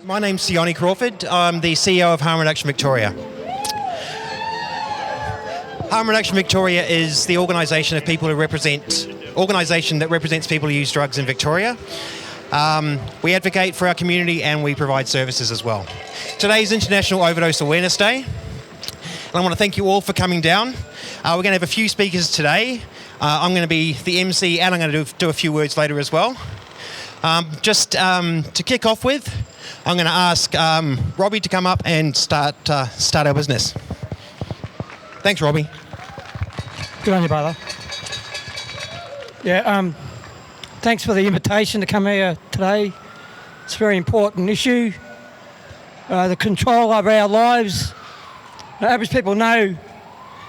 My name's Sione Crawford. I'm the CEO of Harm Reduction Victoria. Harm Reduction Victoria is the organisation that represents people who use drugs in Victoria. We advocate for our community and we provide services as well. Today is International Overdose Awareness Day, and I want to thank you all for coming down. We're going to have a few speakers today. I'm going to be the MC and I'm going to do a few words later as well. To kick off with, I'm going to ask Robbie to come up and start our business. Thanks, Robbie. Good on you, brother. Yeah, thanks for the invitation to come here today. It's a very important issue. The control of our lives. Average people know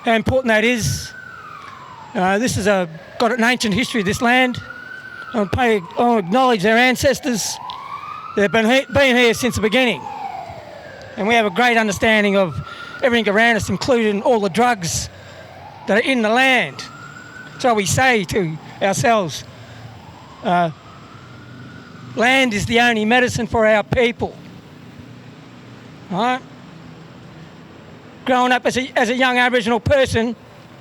how important that is. This has got an ancient history, this land. I acknowledge their ancestors. They've been here since the beginning. And we have a great understanding of everything around us, including all the drugs that are in the land. So we say to ourselves, land is the only medicine for our people. All right? Growing up as a young Aboriginal person,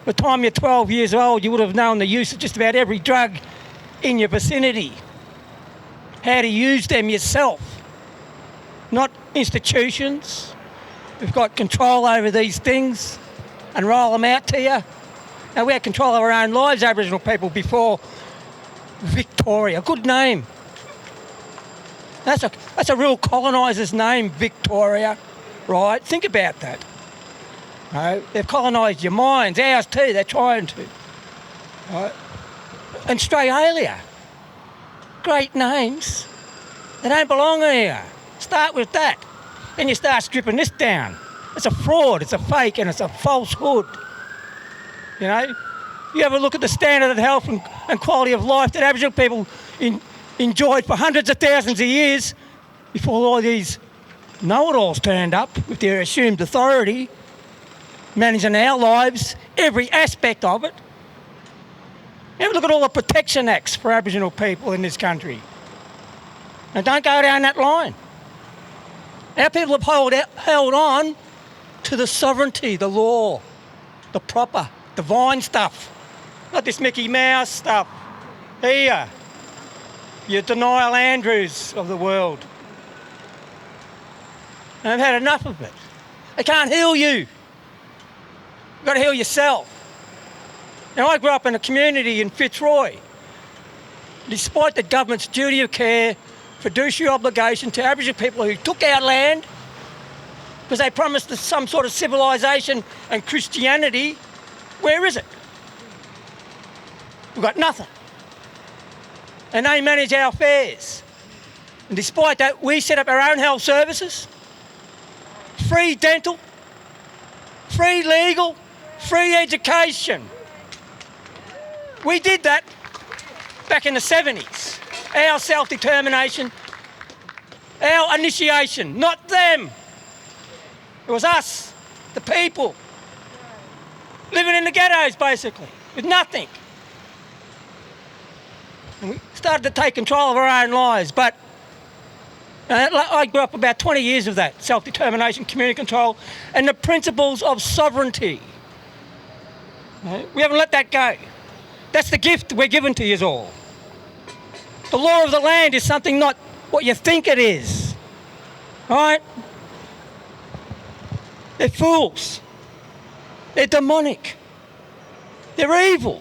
by the time you're 12 years old, you would have known the use of just about every drug in your vicinity. How to use them yourself, not institutions. We've got control over these things and roll them out to you. Now, we had control of our own lives, Aboriginal people, before Victoria. Good name. That's a real coloniser's name, Victoria, right? Think about that. They've colonised your minds, ours too, they're trying to. Right? And Australia, great names. They don't belong here. Start with that. Then you start stripping this down. It's a fraud, it's a fake, and it's a falsehood. You know, you have a look at the standard of health and quality of life that Aboriginal people enjoyed for hundreds of thousands of years before all these know-it-alls turned up with their assumed authority, managing our lives, every aspect of it. Have a look at all the protection acts for Aboriginal people in this country. Now, don't go down that line. Our people have held on to the sovereignty, the law, the proper, divine stuff, not this Mickey Mouse stuff. Here, your Denial Andrews of the world. And I've had enough of it. They can't heal you. You've got to heal yourself. Now, I grew up in a community in Fitzroy. Despite the government's duty of care, fiduciary obligation to Aboriginal people who took our land because they promised us some sort of civilisation and Christianity, where is it? We've got nothing. And they manage our affairs. And despite that, we set up our own health services, free dental, free legal, free education. We did that back in the 70s. Our self-determination, our initiation, not them. It was us, the people, living in the ghettos basically, with nothing. And we started to take control of our own lives, but I grew up about 20 years of that, self-determination, community control, and the principles of sovereignty. We haven't let that go. That's the gift we're given to you all. The law of the land is something not what you think it is. All right? They're fools. They're demonic. They're evil.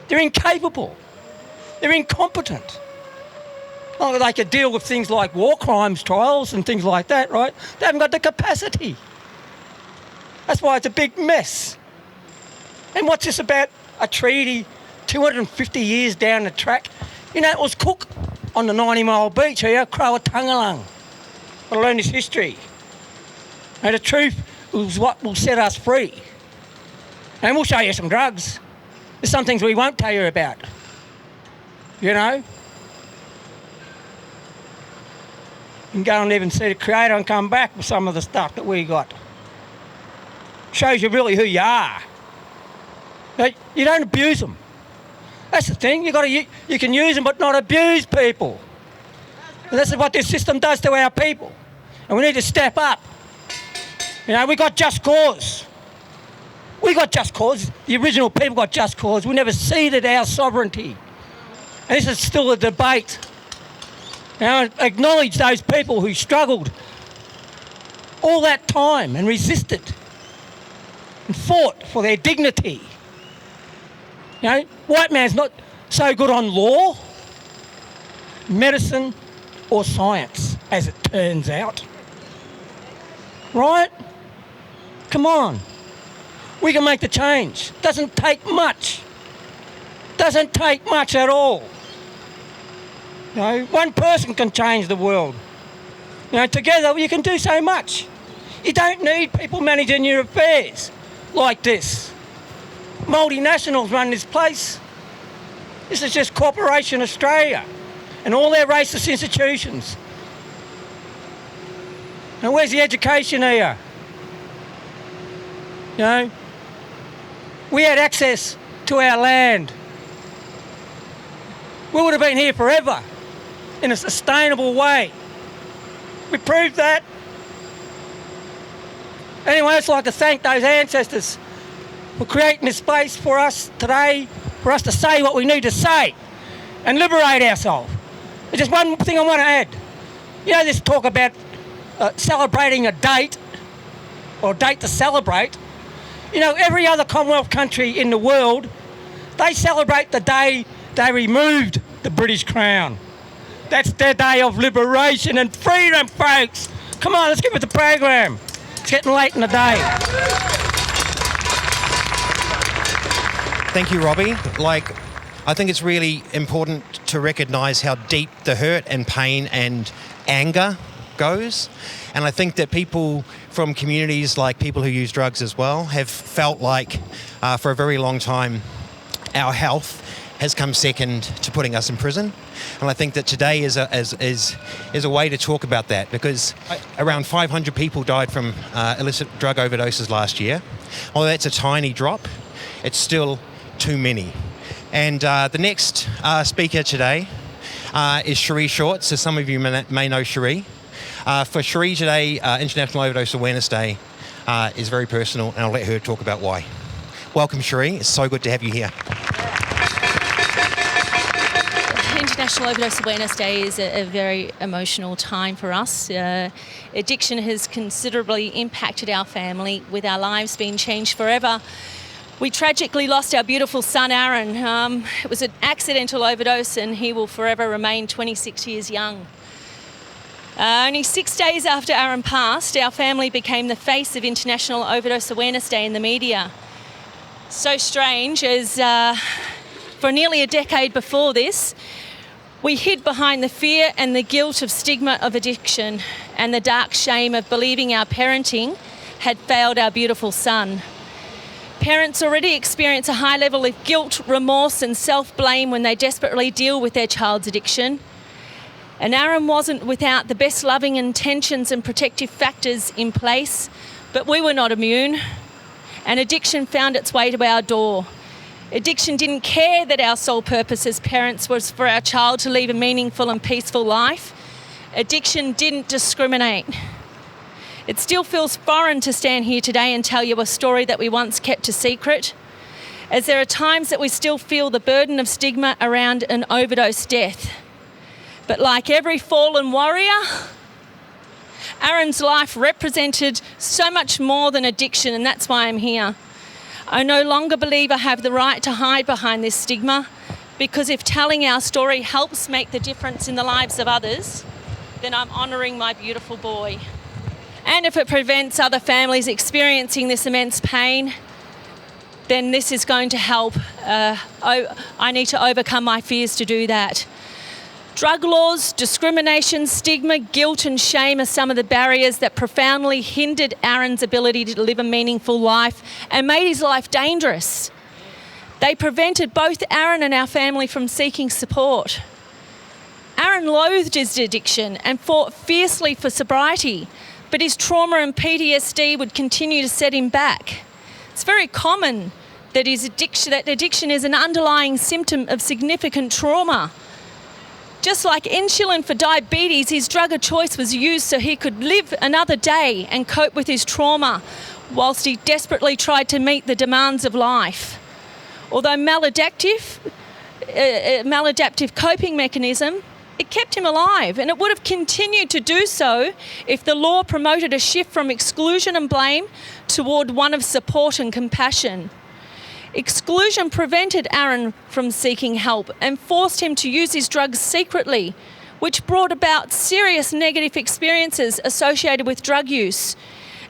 They're incapable. They're incompetent. Oh, they could deal with things like war crimes trials and things like that, right? They haven't got the capacity. That's why it's a big mess. And what's this about? A treaty 250 years down the track. You know, it was Cook on the 90-mile beach here, Crowatungalang. I learned this history. And the truth is what will set us free. And we'll show you some drugs. There's some things we won't tell you about. You know? You can go and even see the Creator and come back with some of the stuff that we got. Shows you really who you are. But you don't abuse them. That's the thing. You can use them, but not abuse people. And this is what this system does to our people. And we need to step up. You know, we got just cause. We got just cause. The original people got just cause. We never ceded our sovereignty. And this is still a debate. Now, acknowledge those people who struggled all that time and resisted and fought for their dignity. You know, white man's not so good on law, medicine or science, as it turns out. Right? Come on. We can make the change. Doesn't take much. Doesn't take much at all. You know, one person can change the world. You know, together you can do so much. You don't need people managing your affairs like this. Multinationals run this place. This is just Corporation Australia and all their racist institutions. Now, where's the education here? You know, we had access to our land. We would have been here forever in a sustainable way. We proved that. Anyway, I'd just like to thank those ancestors for creating this space for us today, for us to say what we need to say and liberate ourselves. There's just one thing I want to add. You know, this talk about celebrating a date or a date to celebrate. You know, every other Commonwealth country in the world, they celebrate the day they removed the British Crown. That's their day of liberation and freedom, folks. Come on, let's get with the program. It's getting late in the day. Thank you, Robbie. I think it's really important to recognise how deep the hurt and pain and anger goes. And I think that people from communities like people who use drugs as well have felt like for a very long time our health has come second to putting us in prison. And I think that today is a way to talk about that, because around 500 people died from illicit drug overdoses last year. Although that's a tiny drop, it's still too many. And the next speaker today is Cherie Short. So some of you may know Cherie. For Cherie today, International Overdose Awareness Day is very personal, and I'll let her talk about why. Welcome, Cherie. It's so good to have you here. International Overdose Awareness Day is a very emotional time for us. Addiction has considerably impacted our family, with our lives being changed forever. We tragically lost our beautiful son, Aaron. It was an accidental overdose, and he will forever remain 26 years young. Only 6 days after Aaron passed, our family became the face of International Overdose Awareness Day in the media. So strange, as for nearly a decade before this, we hid behind the fear and the guilt of stigma of addiction and the dark shame of believing our parenting had failed our beautiful son. Parents already experience a high level of guilt, remorse and self-blame when they desperately deal with their child's addiction. And Aaron wasn't without the best loving intentions and protective factors in place, but we were not immune. And addiction found its way to our door. Addiction didn't care that our sole purpose as parents was for our child to lead a meaningful and peaceful life. Addiction didn't discriminate. It still feels foreign to stand here today and tell you a story that we once kept a secret, as there are times that we still feel the burden of stigma around an overdose death. But like every fallen warrior, Aaron's life represented so much more than addiction, and that's why I'm here. I no longer believe I have the right to hide behind this stigma, because if telling our story helps make the difference in the lives of others, then I'm honouring my beautiful boy. And if it prevents other families experiencing this immense pain, then this is going to help. I need to overcome my fears to do that. Drug laws, discrimination, stigma, guilt and shame are some of the barriers that profoundly hindered Aaron's ability to live a meaningful life and made his life dangerous. They prevented both Aaron and our family from seeking support. Aaron loathed his addiction and fought fiercely for sobriety, but his trauma and PTSD would continue to set him back. It's very common that addiction is an underlying symptom of significant trauma. Just like insulin for diabetes, his drug of choice was used so he could live another day and cope with his trauma whilst he desperately tried to meet the demands of life. Although maladaptive coping mechanism, it kept him alive, and it would have continued to do so if the law promoted a shift from exclusion and blame toward one of support and compassion. Exclusion prevented Aaron from seeking help and forced him to use his drugs secretly, which brought about serious negative experiences associated with drug use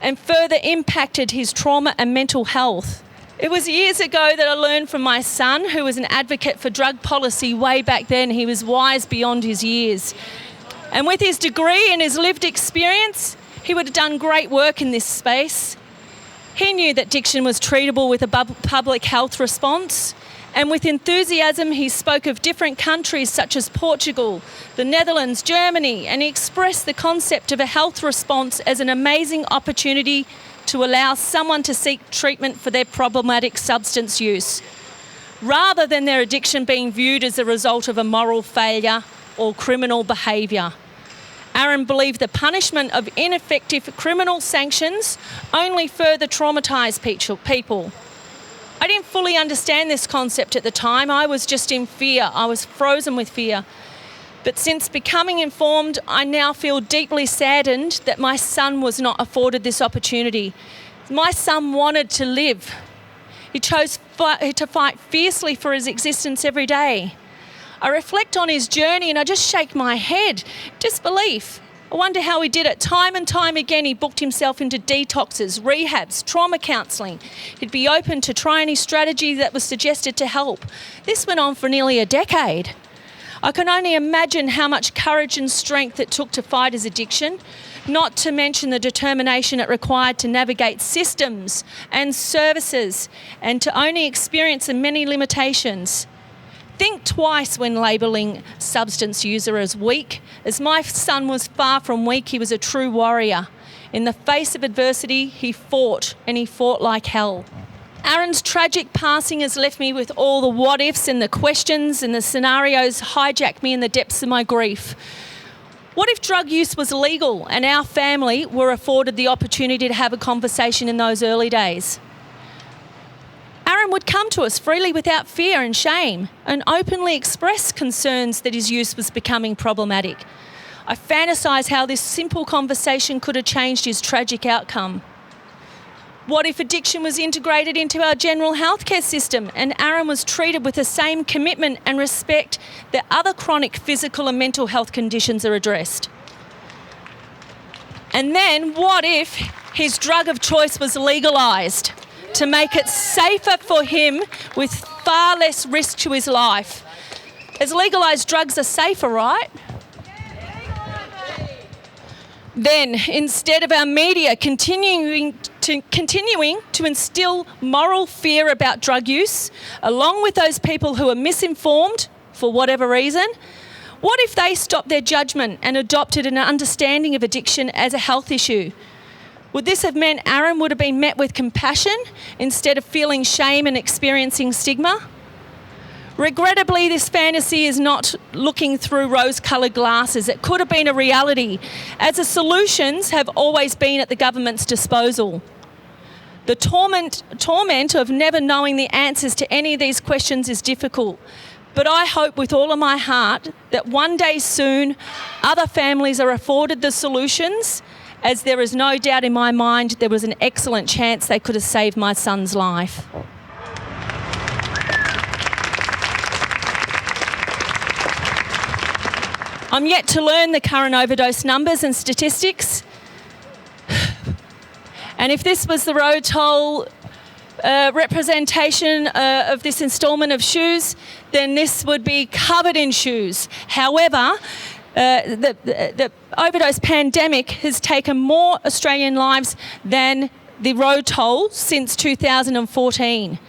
and further impacted his trauma and mental health. It was years ago that I learned from my son, who was an advocate for drug policy way back then. He was wise beyond his years. And with his degree and his lived experience, he would have done great work in this space. He knew that addiction was treatable with a public health response, and with enthusiasm he spoke of different countries such as Portugal, the Netherlands, Germany, and he expressed the concept of a health response as an amazing opportunity to allow someone to seek treatment for their problematic substance use, rather than their addiction being viewed as a result of a moral failure or criminal behaviour. Aaron believed the punishment of ineffective criminal sanctions only further traumatised people. I didn't fully understand this concept at the time. I was just in fear. I was frozen with fear. But since becoming informed, I now feel deeply saddened that my son was not afforded this opportunity. My son wanted to live. He chose to fight fiercely for his existence every day. I reflect on his journey and I just shake my head. Disbelief. I wonder how he did it. Time and time again, he booked himself into detoxes, rehabs, trauma counselling. He'd be open to try any strategy that was suggested to help. This went on for nearly a decade. I can only imagine how much courage and strength it took to fight his addiction, not to mention the determination it required to navigate systems and services and to only experience the many limitations. Think twice when labelling substance user as weak, as my son was far from weak. He was a true warrior. In the face of adversity, he fought, and he fought like hell. Aaron's tragic passing has left me with all the what ifs and the questions, and the scenarios hijacked me in the depths of my grief. What if drug use was legal and our family were afforded the opportunity to have a conversation in those early days? Aaron would come to us freely without fear and shame and openly express concerns that his use was becoming problematic. I fantasise how this simple conversation could have changed his tragic outcome. What if addiction was integrated into our general healthcare system and Aaron was treated with the same commitment and respect that other chronic physical and mental health conditions are addressed? And then what if his drug of choice was legalised to make it safer for him with far less risk to his life? As legalised drugs are safer, right? Then, instead of our media continuing to instill moral fear about drug use, along with those people who are misinformed for whatever reason, what if they stopped their judgment and adopted an understanding of addiction as a health issue? Would this have meant Aaron would have been met with compassion instead of feeling shame and experiencing stigma? Regrettably, this fantasy is not looking through rose-coloured glasses. It could have been a reality, as the solutions have always been at the government's disposal. The torment of never knowing the answers to any of these questions is difficult, but I hope with all of my heart that one day soon other families are afforded the solutions, as there is no doubt in my mind there was an excellent chance they could have saved my son's life. I'm yet to learn the current overdose numbers and statistics. And if this was the road toll representation of this instalment of shoes, then this would be covered in shoes. However, the overdose pandemic has taken more Australian lives than the road toll since 2014.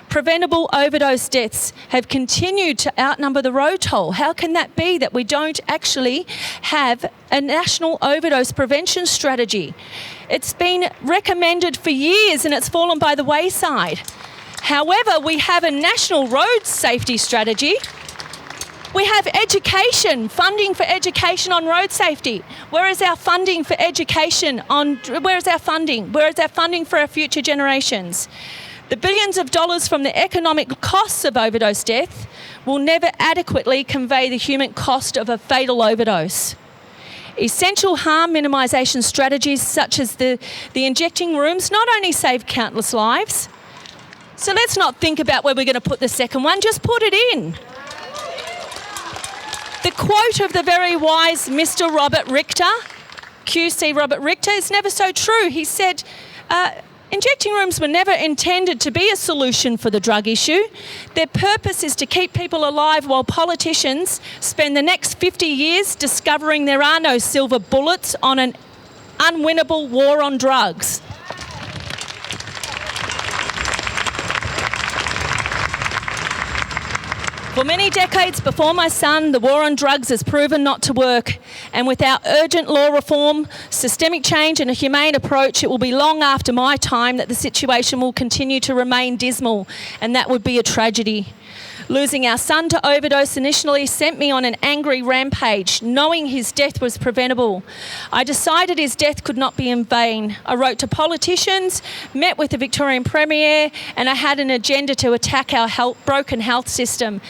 Preventable overdose deaths have continued to outnumber the road toll. How can that be that we don't actually have a national overdose prevention strategy? It's been recommended for years and it's fallen by the wayside. However, we have a national road safety strategy We have education, funding for education on road safety. Where is our funding for education where is our funding? Where is our funding for our future generations? The billions of dollars from the economic costs of overdose death will never adequately convey the human cost of a fatal overdose. Essential harm minimisation strategies such as the injecting rooms not only save countless lives, so let's not think about where we're going to put the second one, just put it in. The quote of the very wise Mr. Robert Richter, QC Robert Richter, is never so true. He said, injecting rooms were never intended to be a solution for the drug issue. Their purpose is to keep people alive while politicians spend the next 50 years discovering there are no silver bullets on an unwinnable war on drugs. For many decades before my son, the war on drugs has proven not to work. And without urgent law reform, systemic change and a humane approach, it will be long after my time that the situation will continue to remain dismal. And that would be a tragedy. Losing our son to overdose initially sent me on an angry rampage, knowing his death was preventable. I decided his death could not be in vain. I wrote to politicians, met with the Victorian Premier, and I had an agenda to attack our broken health system.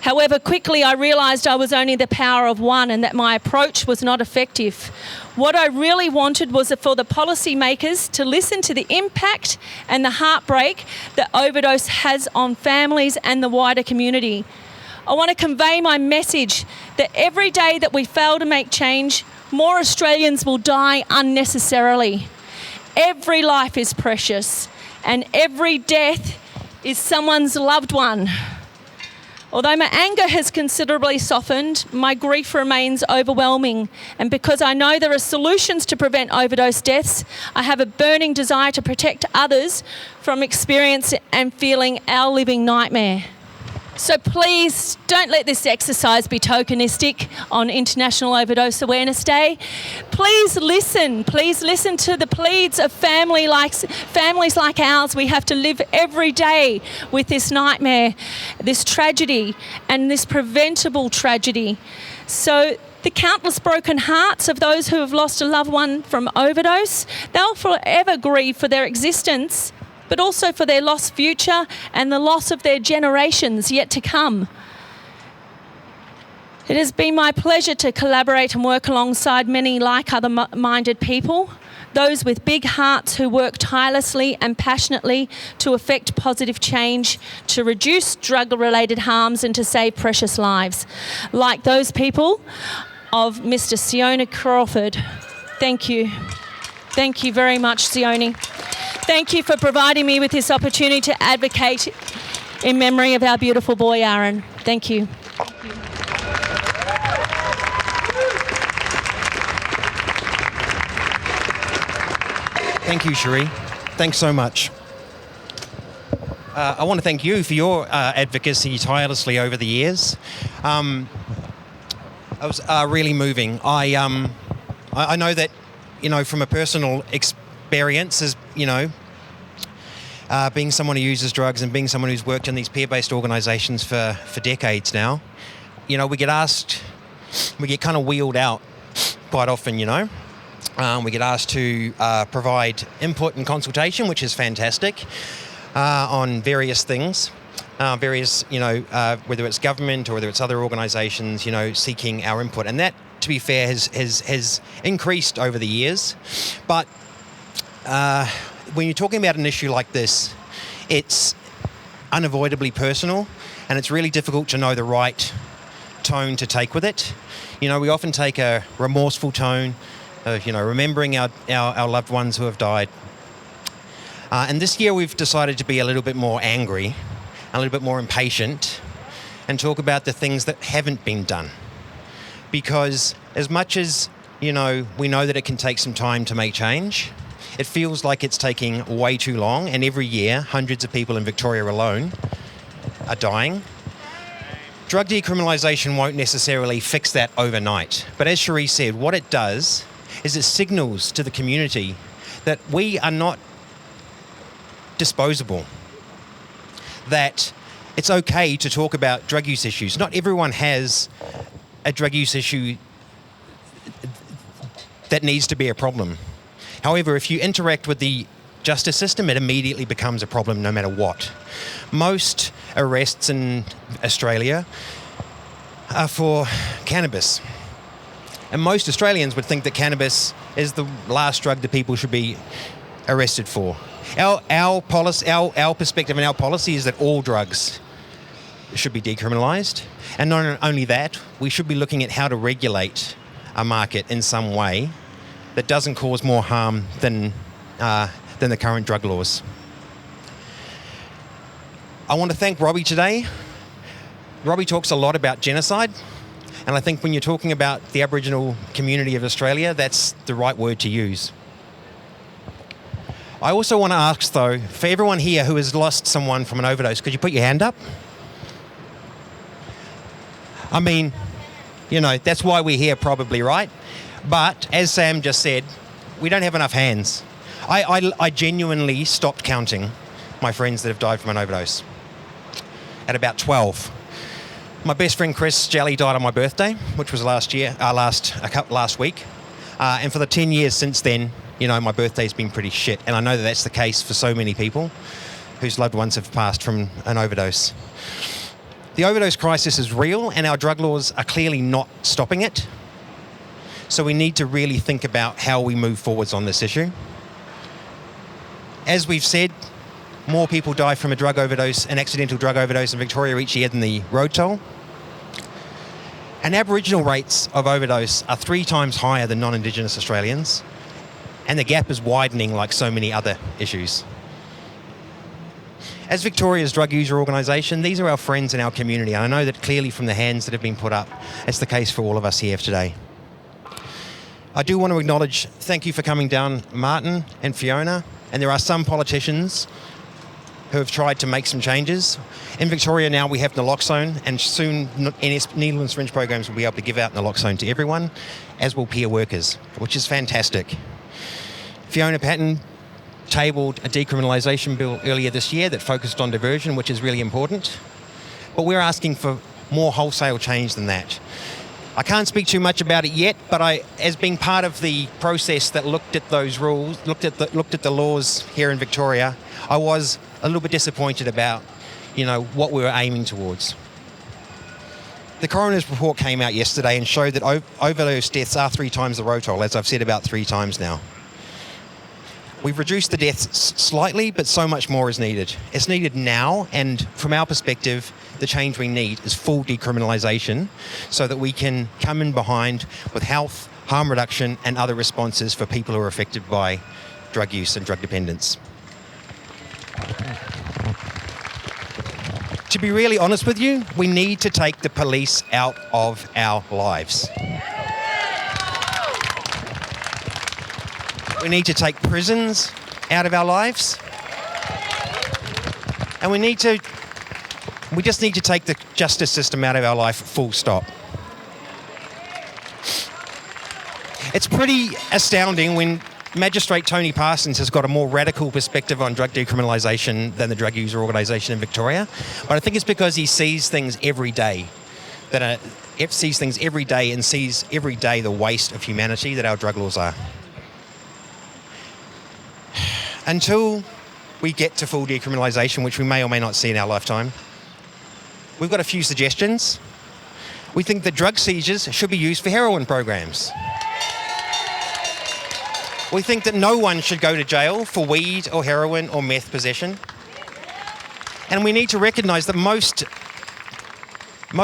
However, quickly I realised I was only the power of one and that my approach was not effective. What I really wanted was for the policymakers to listen to the impact and the heartbreak that overdose has on families and the wider community. I want to convey my message that every day that we fail to make change, more Australians will die unnecessarily. Every life is precious and every death is someone's loved one. Although my anger has considerably softened, my grief remains overwhelming. And because I know there are solutions to prevent overdose deaths, I have a burning desire to protect others from experiencing and feeling our living nightmare. So please don't let this exercise be tokenistic on International Overdose Awareness Day. Please listen to the pleads of families like ours. We have to live every day with this nightmare, this tragedy, and this preventable tragedy. So the countless broken hearts of those who have lost a loved one from overdose, they'll forever grieve for their existence, but also for their lost future and the loss of their generations yet to come. It has been my pleasure to collaborate and work alongside many like other-minded people, those with big hearts who work tirelessly and passionately to effect positive change, to reduce drug-related harms and to save precious lives, like those people of Mr. Sione Crawford. Thank you. Thank you very much, Sione. Thank you for providing me with this opportunity to advocate in memory of our beautiful boy, Aaron. Thank you. Thank you, Cherie. Thanks so much. I want to thank you for your advocacy tirelessly over the years. It was really moving. I know that, from a personal experience, as being someone who uses drugs and being someone who's worked in these peer-based organisations for decades now, we get kind of wheeled out quite often, we get asked to provide input and consultation, which is fantastic, on various things, whether it's government or whether it's other organisations, seeking our input. And that, to be fair, has increased over the years. But when you're talking about an issue like this, it's unavoidably personal, and it's really difficult to know the right tone to take with it. We often take a remorseful tone of, remembering our loved ones who have died. And this year we've decided to be a little bit more angry, a little bit more impatient, and talk about the things that haven't been done. Because as much as, we know that it can take some time to make change, it feels like it's taking way too long, and every year hundreds of people in Victoria alone are dying. Drug decriminalisation won't necessarily fix that overnight, but as Cherie said, what it does is it signals to the community that we are not disposable, that it's okay to talk about drug use issues. Not everyone has a drug use issue that needs to be a problem. However, if you interact with the justice system, it immediately becomes a problem no matter what. Most arrests in Australia are for cannabis. And most Australians would think that cannabis is the last drug that people should be arrested for. Our perspective and our policy is that all drugs should be decriminalised. And not only that, we should be looking at how to regulate a market in some way that doesn't cause more harm than the current drug laws. I want to thank Robbie today. Robbie talks a lot about genocide, and I think when you're talking about the Aboriginal community of Australia, that's the right word to use. I also want to ask, though, for everyone here who has lost someone from an overdose, could you put your hand up? I mean, you know, that's why we're here probably, right? But as Sam just said, we don't have enough hands. I genuinely stopped counting my friends that have died from an overdose at about 12. My best friend Chris Jelly died on my birthday, which was last week. And for the 10 years since then, you know, my birthday's been pretty shit. And I know that that's the case for so many people whose loved ones have passed from an overdose. The overdose crisis is real, and our drug laws are clearly not stopping it. So we need to really think about how we move forwards on this issue. As we've said, more people die from an accidental drug overdose in Victoria each year than the road toll. And Aboriginal rates of overdose are 3 times higher than non-Indigenous Australians. And the gap is widening like so many other issues. As Victoria's drug user organisation, these are our friends in our community. And I know that clearly from the hands that have been put up, it's the case for all of us here today. I do want to acknowledge, thank you for coming down, Martin and Fiona. And there are some politicians who have tried to make some changes. In Victoria now we have naloxone, and soon needle and syringe programs will be able to give out naloxone to everyone, as will peer workers, which is fantastic. Fiona Patton tabled a decriminalisation bill earlier this year that focused on diversion, which is really important. But we're asking for more wholesale change than that. I can't speak too much about it yet, but as being part of the process that looked at those rules, looked at the laws here in Victoria, I was a little bit disappointed about, you know, what we were aiming towards. The coroner's report came out yesterday and showed that overdose deaths are 3 times the road toll, as I've said about 3 times now. We've reduced the deaths slightly, but so much more is needed. It's needed now, and from our perspective, the change we need is full decriminalisation so that we can come in behind with health, harm reduction and other responses for people who are affected by drug use and drug dependence. To be really honest with you, we need to take the police out of our lives. We need to take prisons out of our lives. And we just need to take the justice system out of our life, full stop. It's pretty astounding when Magistrate Tony Parsons has got a more radical perspective on drug decriminalisation than the drug user organisation in Victoria. But I think it's because he sees things every day, and sees every day the waste of humanity that our drug laws are. Until we get to full decriminalisation, which we may or may not see in our lifetime, we've got a few suggestions. We think that drug seizures should be used for heroin programs. We think that no one should go to jail for weed or heroin or meth possession. And we need to recognise that most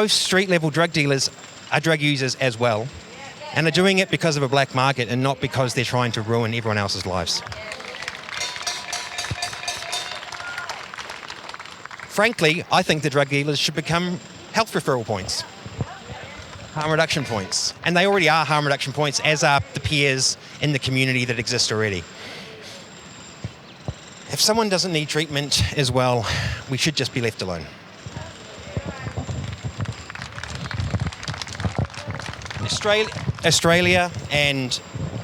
street-level drug dealers are drug users as well, and are doing it because of a black market and not because they're trying to ruin everyone else's lives. Frankly, I think the drug dealers should become health referral points, harm reduction points. And they already are harm reduction points, as are the peers in the community that exist already. If someone doesn't need treatment as well, we should just be left alone. Australia and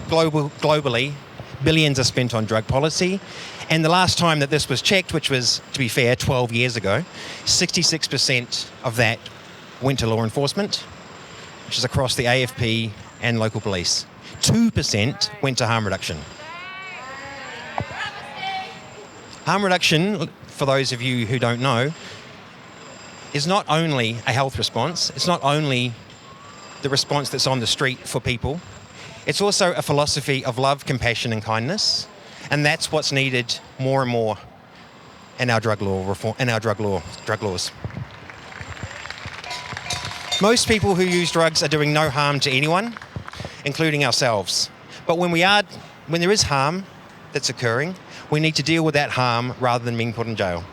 globally Billions are spent on drug policy. And the last time that this was checked, which was, to be fair, 12 years ago, 66% of that went to law enforcement, which is across the AFP and local police. 2% went to harm reduction. Harm reduction, for those of you who don't know, is not only a health response, it's not only the response that's on the street for people, it's also a philosophy of love, compassion and kindness, and that's what's needed more and more in our drug law reform, in our drug laws. Most people who use drugs are doing no harm to anyone, including ourselves. But when there is harm that's occurring, we need to deal with that harm rather than being put in jail.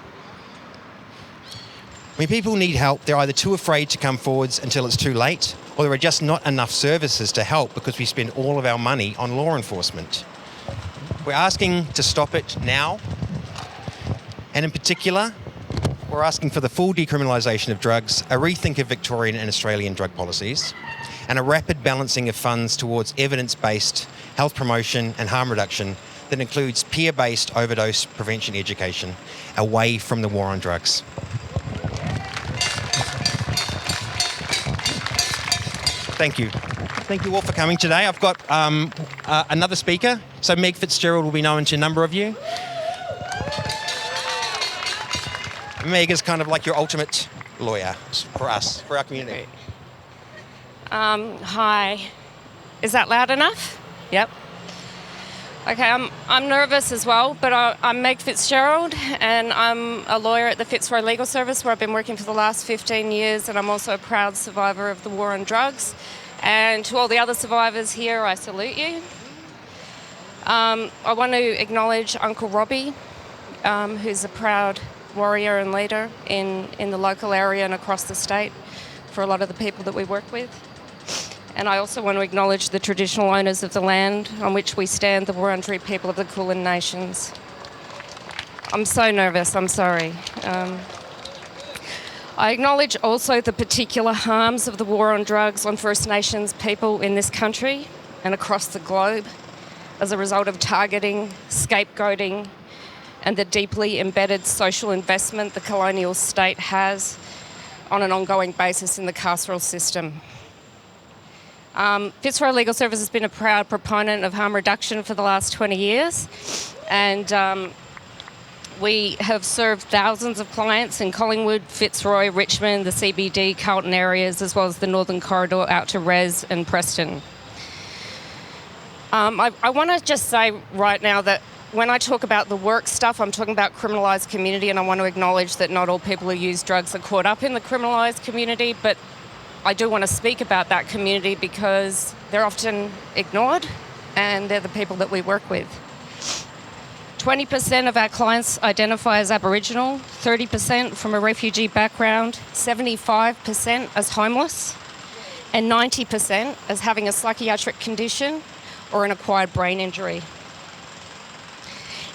When people need help, they're either too afraid to come forwards until it's too late, or there are just not enough services to help because we spend all of our money on law enforcement. We're asking to stop it now, and in particular, we're asking for the full decriminalisation of drugs, a rethink of Victorian and Australian drug policies, and a rapid balancing of funds towards evidence-based health promotion and harm reduction that includes peer-based overdose prevention education away from the war on drugs. Thank you. Thank you all for coming today. I've got another speaker. So Meg Fitzgerald will be known to a number of you. Meg is kind of like your ultimate lawyer for us, for our community. Hi. Is that loud enough? Yep. Okay, I'm nervous as well, but I'm Meg Fitzgerald, and I'm a lawyer at the Fitzroy Legal Service, where I've been working for the last 15 years, and I'm also a proud survivor of the war on drugs. And to all the other survivors here, I salute you. I want to acknowledge Uncle Robbie, who's a proud warrior and leader in the local area and across the state for a lot of the people that we work with. And I also want to acknowledge the traditional owners of the land on which we stand, the Wurundjeri people of the Kulin Nations. I'm so nervous, I'm sorry. I acknowledge also the particular harms of the war on drugs on First Nations people in this country and across the globe as a result of targeting, scapegoating, and the deeply embedded social investment the colonial state has on an ongoing basis in the carceral system. Fitzroy Legal Service has been a proud proponent of harm reduction for the last 20 years, and we have served thousands of clients in Collingwood, Fitzroy, Richmond, the CBD, Carlton areas, as well as the Northern Corridor out to Res and Preston. I want to just say right now that when I talk about the work stuff, I'm talking about criminalised community, and I want to acknowledge that not all people who use drugs are caught up in the criminalised community, but I do want to speak about that community because they're often ignored and they're the people that we work with. 20% of our clients identify as Aboriginal, 30% from a refugee background, 75% as homeless, and 90% as having a psychiatric condition or an acquired brain injury.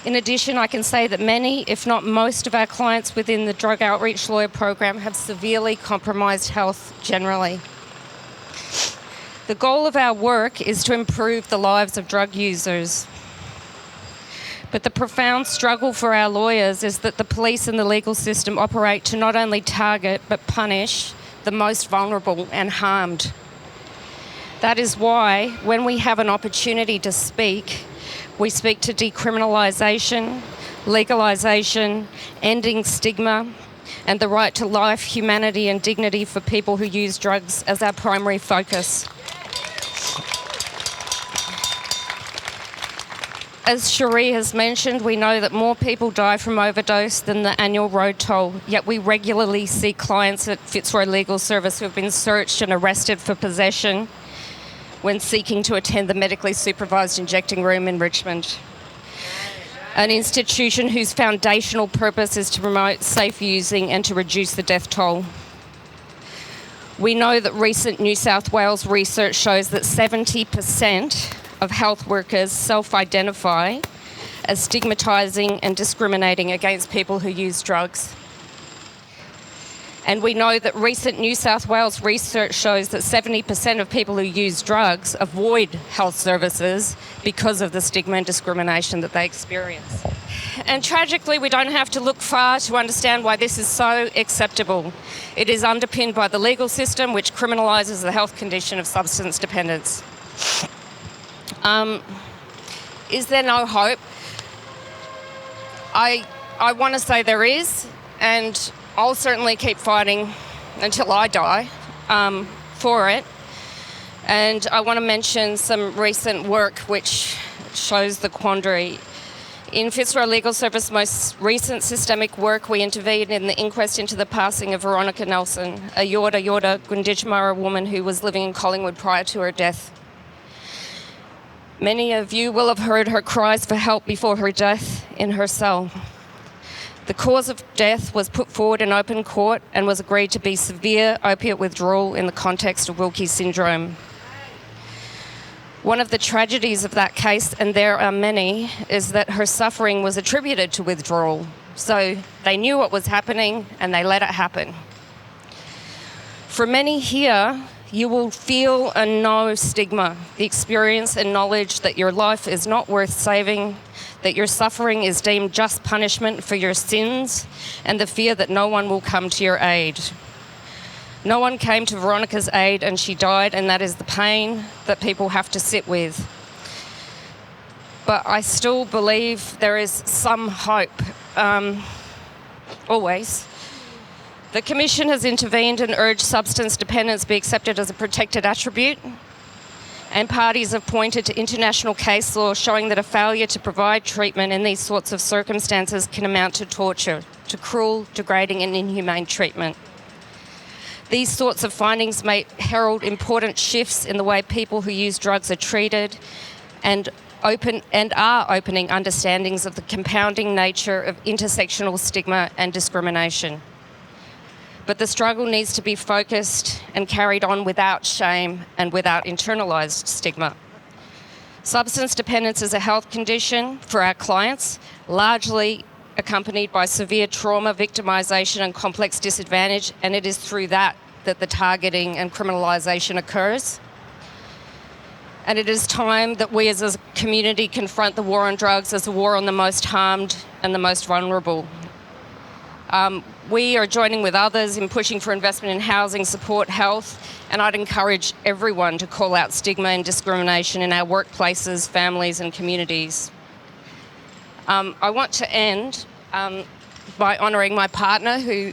In addition, I can say that many, if not most, of our clients within the Drug Outreach Lawyer Program have severely compromised health generally. The goal of our work is to improve the lives of drug users. But the profound struggle for our lawyers is that the police and the legal system operate to not only target but punish the most vulnerable and harmed. That is why, when we have an opportunity to speak, we speak to decriminalisation, legalisation, ending stigma, and the right to life, humanity and dignity for people who use drugs as our primary focus. As Cherie has mentioned, we know that more people die from overdose than the annual road toll, yet we regularly see clients at Fitzroy Legal Service who have been searched and arrested for possession when seeking to attend the medically supervised injecting room in Richmond, an institution whose foundational purpose is to promote safe using and to reduce the death toll. We know that recent New South Wales research shows that 70% of health workers self-identify as stigmatising and discriminating against people who use drugs. And we know that recent New South Wales research shows that 70% of people who use drugs avoid health services because of the stigma and discrimination that they experience. And tragically, we don't have to look far to understand why this is so acceptable. It is underpinned by the legal system, which criminalises the health condition of substance dependence. Is there no hope? I want to say there is, and I'll certainly keep fighting until I die for it. And I want to mention some recent work which shows the quandary. In Fitzroy Legal Service most recent systemic work, we intervened in the inquest into the passing of Veronica Nelson, a Yorta Gunditjmara woman who was living in Collingwood prior to her death. Many of you will have heard her cries for help before her death in her cell. The cause of death was put forward in open court and was agreed to be severe opiate withdrawal in the context of Wilkie syndrome. One of the tragedies of that case, and there are many, is that her suffering was attributed to withdrawal. So they knew what was happening and they let it happen. For many here, you will feel and know stigma, the experience and knowledge that your life is not worth saving, that your suffering is deemed just punishment for your sins, and the fear that no one will come to your aid. No one came to Veronica's aid and she died, and that is the pain that people have to sit with. But I still believe there is some hope, always. The Commission has intervened and urged substance dependence be accepted as a protected attribute, and parties have pointed to international case law showing that a failure to provide treatment in these sorts of circumstances can amount to torture, to cruel, degrading and inhumane treatment. These sorts of findings may herald important shifts in the way people who use drugs are treated and are opening understandings of the compounding nature of intersectional stigma and discrimination. But the struggle needs to be focused and carried on without shame and without internalised stigma. Substance dependence is a health condition for our clients, largely accompanied by severe trauma, victimisation and complex disadvantage, and it is through that the targeting and criminalisation occurs. And it is time that we as a community confront the war on drugs as a war on the most harmed and the most vulnerable. We are joining with others in pushing for investment in housing, support, health, and I'd encourage everyone to call out stigma and discrimination in our workplaces, families and communities. I want to end by honouring my partner who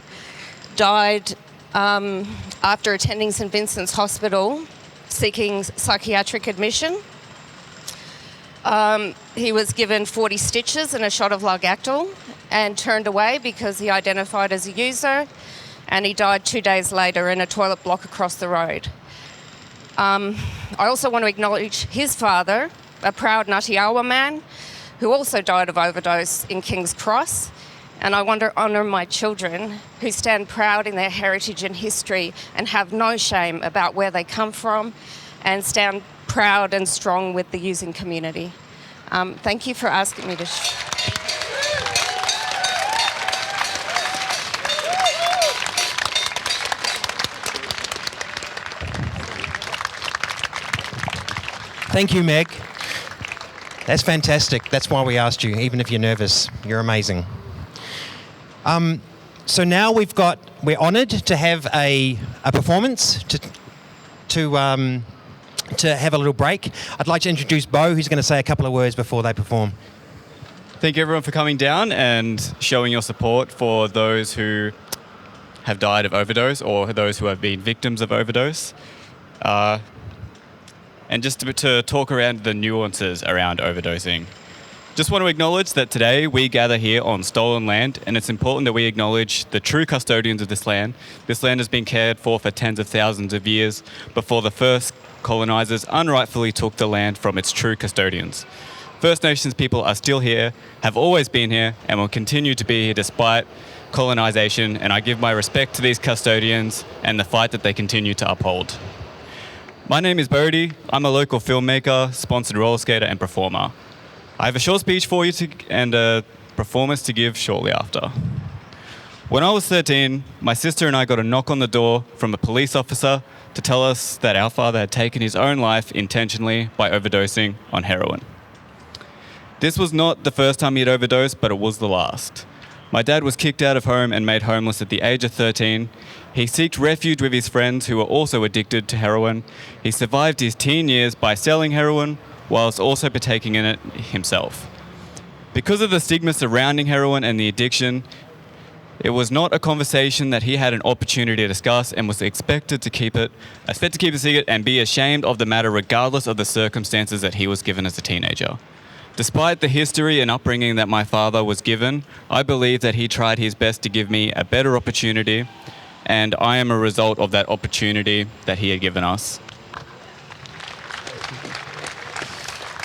died after attending St Vincent's Hospital seeking psychiatric admission. He was given 40 stitches and a shot of Largactil and turned away because he identified as a user, and he died 2 days later in a toilet block across the road. I also want to acknowledge his father, a proud Ngatiawa man, who also died of overdose in King's Cross. And I want to honour my children who stand proud in their heritage and history and have no shame about where they come from and stand proud and strong with the using community. Thank you for asking me to Thank you, Meg. That's fantastic. That's why we asked you, even if you're nervous. You're amazing. So now we're honoured to have a performance, to have a little break. I'd like to introduce Bo, who's going to say a couple of words before they perform. Thank you everyone for coming down and showing your support for those who have died of overdose or those who have been victims of overdose. And just to talk around the nuances around overdosing. Just want to acknowledge that today we gather here on stolen land, and it's important that we acknowledge the true custodians of this land. This land has been cared for tens of thousands of years before the first colonisers unrightfully took the land from its true custodians. First Nations people are still here, have always been here, and will continue to be here despite colonisation, and I give my respect to these custodians and the fight that they continue to uphold. My name is Bodhi. I'm a local filmmaker, sponsored roller skater and performer. I have a short speech for you and a performance to give shortly after. When I was 13, my sister and I got a knock on the door from a police officer to tell us that our father had taken his own life intentionally by overdosing on heroin. This was not the first time he had overdosed, but it was the last. My dad was kicked out of home and made homeless at the age of 13. He sought refuge with his friends who were also addicted to heroin. He survived his teen years by selling heroin whilst also partaking in it himself. Because of the stigma surrounding heroin and the addiction, it was not a conversation that he had an opportunity to discuss and was expected to keep it a secret and be ashamed of the matter regardless of the circumstances that he was given as a teenager. Despite the history and upbringing that my father was given, I believe that he tried his best to give me a better opportunity, and I am a result of that opportunity that he had given us.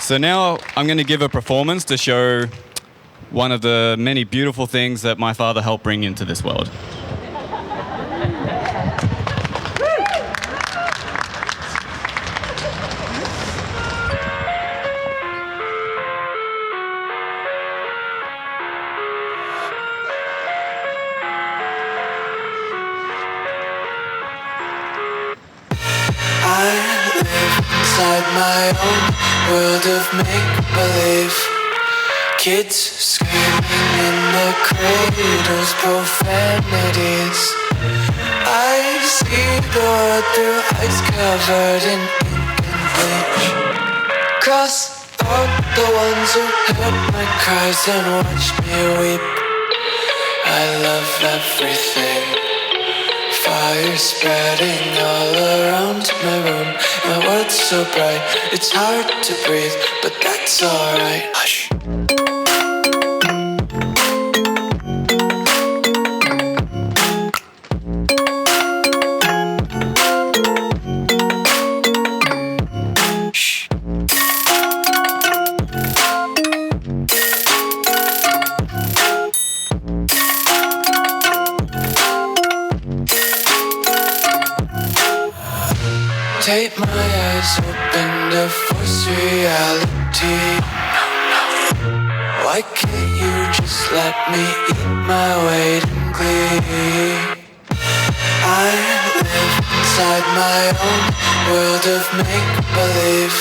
So now I'm going to give a performance to show one of the many beautiful things that my father helped bring into this world. Inside my own world of make-believe, kids screaming in their cradles, profanities. I see the world through ice covered in ink and bleach. Cross out the ones who heard my cries and watched me weep. I love everything. Fire spreading all around my room. My world's so bright, it's hard to breathe, but that's alright. Hush. Take my eyes open to force reality. Why can't you just let me eat my weight in glee? I live inside my own world of make-believe,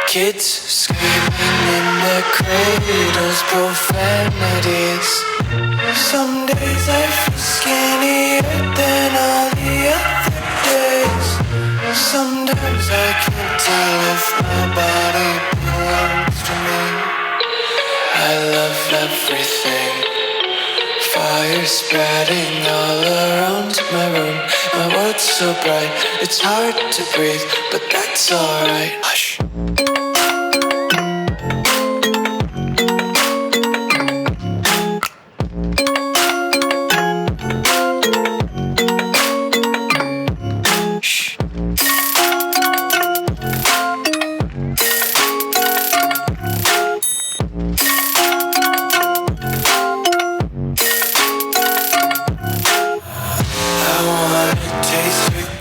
kids screaming in their cradles, profanities. Some days I feel skinnier than all the other days. Sometimes I can't tell if my body belongs to me. I love everything. Fire spreading all around my room. My world's so bright, it's hard to breathe, but that's alright. Hush.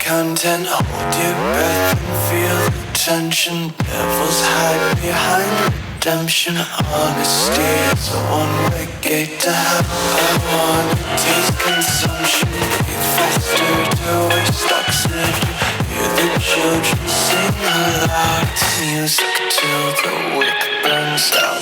Content, hold your breath and feel the tension. Devils hide behind redemption. Honesty is a one-way gate to hell. I wanna taste consumption. Breathe faster to waste oxygen. Hear the children sing aloud. It's music till the wick burns out.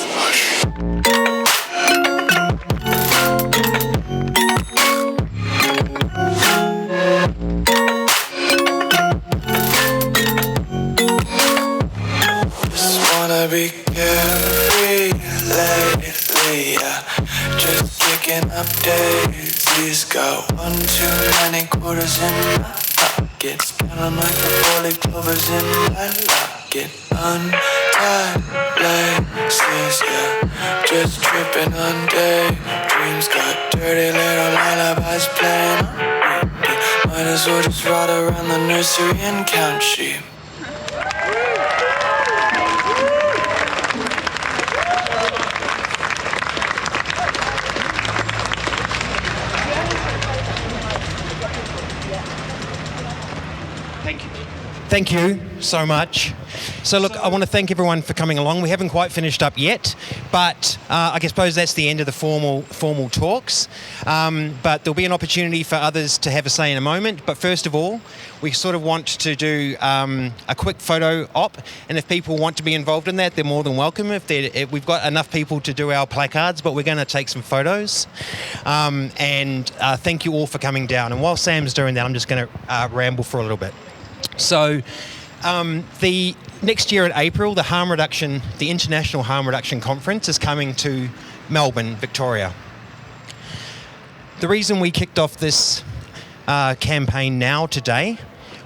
Be carefree lately, yeah. Just kicking up daisies. Got 1 too many quarters in my pockets. Counting like the 4-leaf clovers in my locket. Untied laces, yeah. Just tripping on daydreams. Got dirty little lullabies playing on repeat. Might as well just ride around the nursery and count sheep. Thank you so much. So look, I want to thank everyone for coming along. We haven't quite finished up yet, but I suppose that's the end of the formal talks. But there'll be an opportunity for others to have a say in a moment. But first of all, we sort of want to do a quick photo op, and if people want to be involved in that, they're more than welcome. If we've got enough people to do our placards, but we're going to take some photos. And thank you all for coming down. And while Sam's doing that, I'm just going to ramble for a little bit. So the next year in April, the International Harm Reduction Conference is coming to Melbourne, Victoria. The reason we kicked off this campaign now today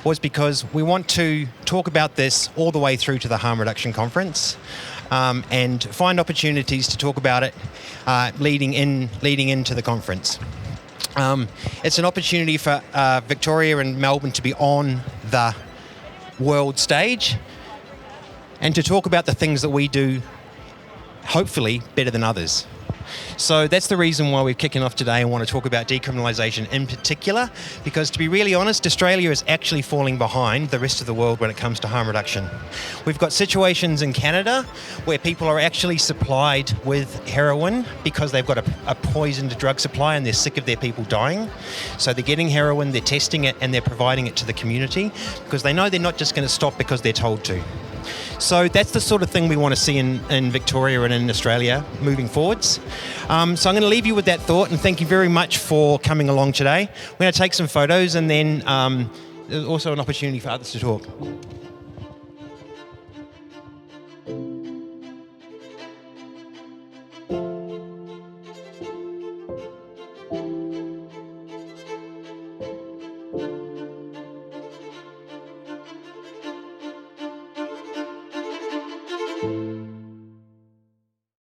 was because we want to talk about this all the way through to the Harm Reduction Conference, and find opportunities to talk about it leading into the conference. It's an opportunity for Victoria and Melbourne to be on the world stage and to talk about the things that we do, hopefully, better than others. So that's the reason why we're kicking off today and want to talk about decriminalisation in particular, because to be really honest, Australia is actually falling behind the rest of the world when it comes to harm reduction. We've got situations in Canada where people are actually supplied with heroin because they've got a poisoned drug supply and they're sick of their people dying. So they're getting heroin, they're testing it, and they're providing it to the community because they know they're not just going to stop because they're told to. So that's the sort of thing we want to see in Victoria and in Australia moving forwards. So I'm going to leave you with that thought, and thank you very much for coming along today. We're going to take some photos, and then there's also an opportunity for others to talk.